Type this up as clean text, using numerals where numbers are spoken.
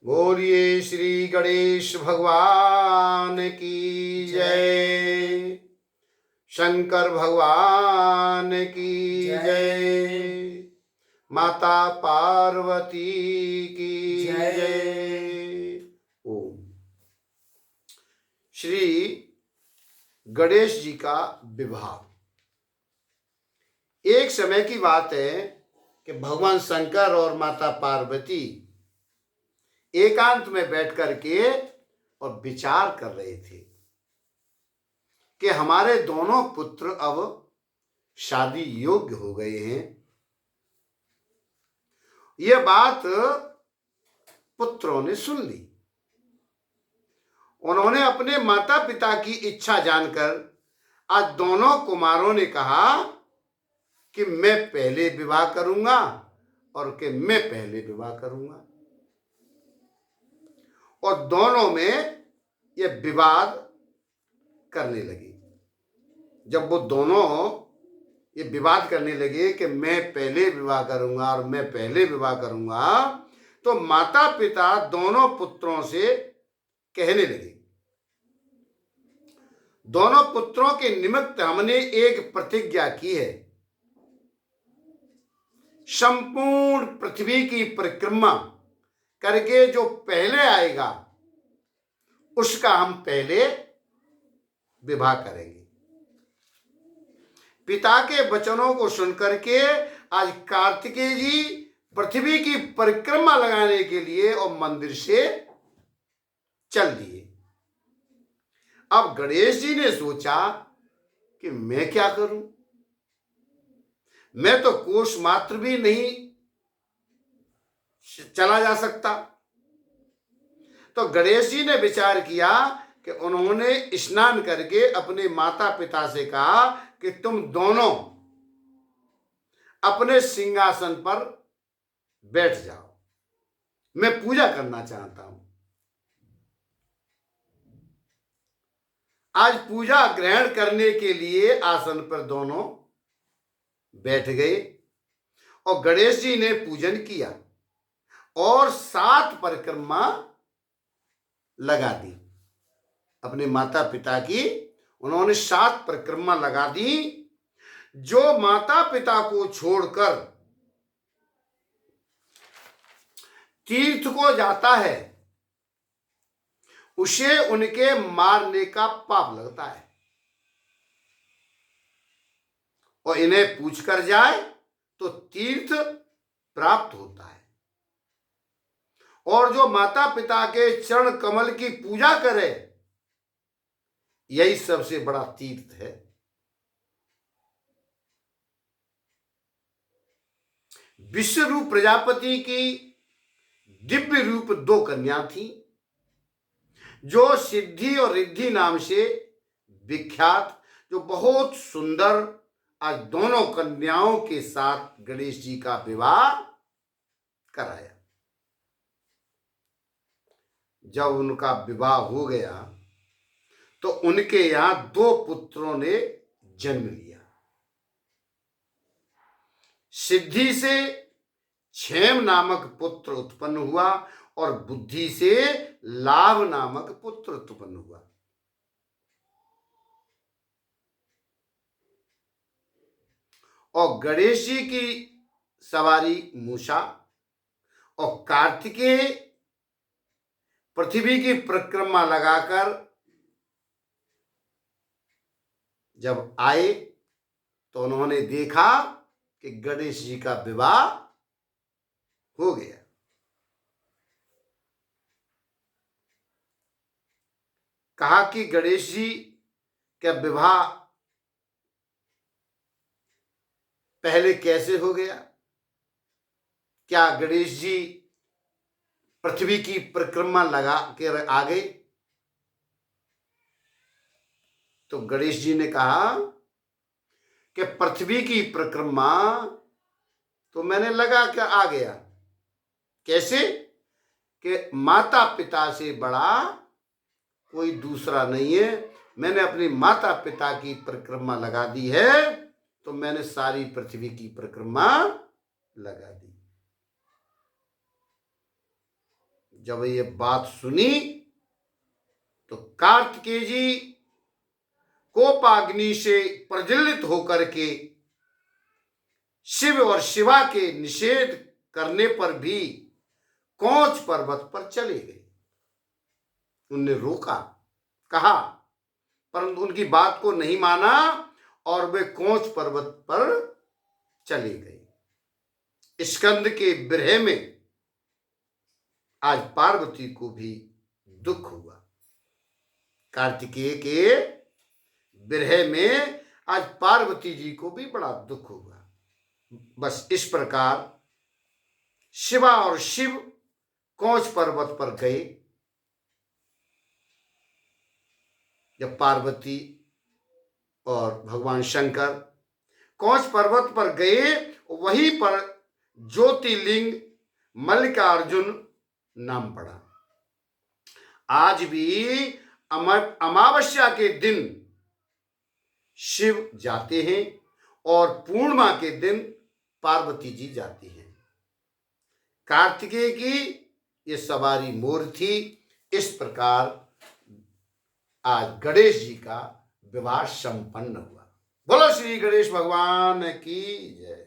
बोलिए श्री गणेश भगवान की जय। शंकर भगवान की जय। माता पार्वती की जय। ओम। श्री गणेश जी का विवाह। एक समय की बात है कि भगवान शंकर और माता पार्वती एकांत में बैठ करके और विचार कर रहे थे कि हमारे दोनों पुत्र अब शादी योग्य हो गए हैं। यह बात पुत्रों ने सुन ली। उन्होंने अपने माता पिता की इच्छा जानकर आज दोनों कुमारों ने कहा कि मैं पहले विवाह करूंगा और कि मैं पहले विवाह करूंगा। और दोनों में यह विवाद करने लगे। जब वो दोनों ये विवाद करने लगे कि मैं पहले विवाह करूंगा और मैं पहले विवाह करूंगा, तो माता पिता दोनों पुत्रों से कहने लगे, दोनों पुत्रों के निमित्त हमने एक प्रतिज्ञा की है। संपूर्ण पृथ्वी की परिक्रमा करके जो पहले आएगा उसका हम पहले विवाह करेंगे। पिता के वचनों को सुनकर के आज कार्तिकेय जी पृथ्वी की परिक्रमा लगाने के लिए और मंदिर से चल दिए। अब गणेश जी ने सोचा कि मैं क्या करूं, मैं तो कोष मात्र भी नहीं चला जा सकता। तो गणेश जी ने विचार किया कि उन्होंने स्नान करके अपने माता पिता से कहा कि तुम दोनों अपने सिंहासन पर बैठ जाओ, मैं पूजा करना चाहता हूं। आज पूजा ग्रहण करने के लिए आसन पर दोनों बैठ गए और गणेश जी ने पूजन किया और 7 परिक्रमा लगा दी। अपने माता पिता की उन्होंने 7 परिक्रमा लगा दी। जो माता पिता को छोड़कर तीर्थ को जाता है उसे उनके मारने का पाप लगता है, और इन्हें पूछकर जाए तो तीर्थ प्राप्त होता है। और जो माता पिता के चरण कमल की पूजा करे यही सबसे बड़ा तीर्थ है। विश्वरूप प्रजापति की दिव्य रूप 2 कन्या थी जो सिद्धि और रिद्धि नाम से विख्यात, जो बहुत सुंदर। आज दोनों कन्याओं के साथ गणेश जी का विवाह कराया। जब उनका विवाह हो गया तो उनके यहां 2 पुत्रों ने जन्म लिया। सिद्धि से क्षेम नामक पुत्र उत्पन्न हुआ और बुद्धि से लाभ नामक पुत्र उत्पन्न हुआ। और गणेश जी की सवारी मूषा और कार्तिकेय पृथ्वी की परिक्रमा लगाकर जब आए तो उन्होंने देखा कि गणेश जी का विवाह हो गया। कहा कि गणेश जी का विवाह पहले कैसे हो गया? क्या गणेश जी पृथ्वी की परिक्रमा लगा के आ गए? तो गणेश जी ने कहा कि पृथ्वी की परिक्रमा तो मैंने लगा के आ गया। कैसे? कि माता पिता से बड़ा कोई दूसरा नहीं है। मैंने अपनी माता पिता की परिक्रमा लगा दी है तो मैंने सारी पृथ्वी की परिक्रमा लगा दी। जब ये बात सुनी तो कार्तिकेय जी कोपाग्नि से प्रज्वलित होकर के शिव और शिवा के निषेध करने पर भी कौच पर्वत पर चले गए। उनने रोका, कहा, परंतु उनकी बात को नहीं माना और वे कौच पर्वत पर चले गए। स्कंद के विरह में आज पार्वती को भी दुख हुआ। कार्तिकेय के विरह में आज पार्वती जी को भी बड़ा दुख हुआ। बस इस प्रकार शिवा और शिव कौच पर्वत पर गए। जब पार्वती और भगवान शंकर कौच पर्वत पर गए, वहीं पर ज्योतिर्लिंग मल्लिकार्जुन नाम पड़ा। आज भी अमावस्या के दिन शिव जाते हैं और पूर्णिमा के दिन पार्वती जी जाती हैं। कार्तिकेय की ये सवारी मोर थी। इस प्रकार आज गणेश जी का विवाह संपन्न हुआ। बोलो श्री गणेश भगवान की जय।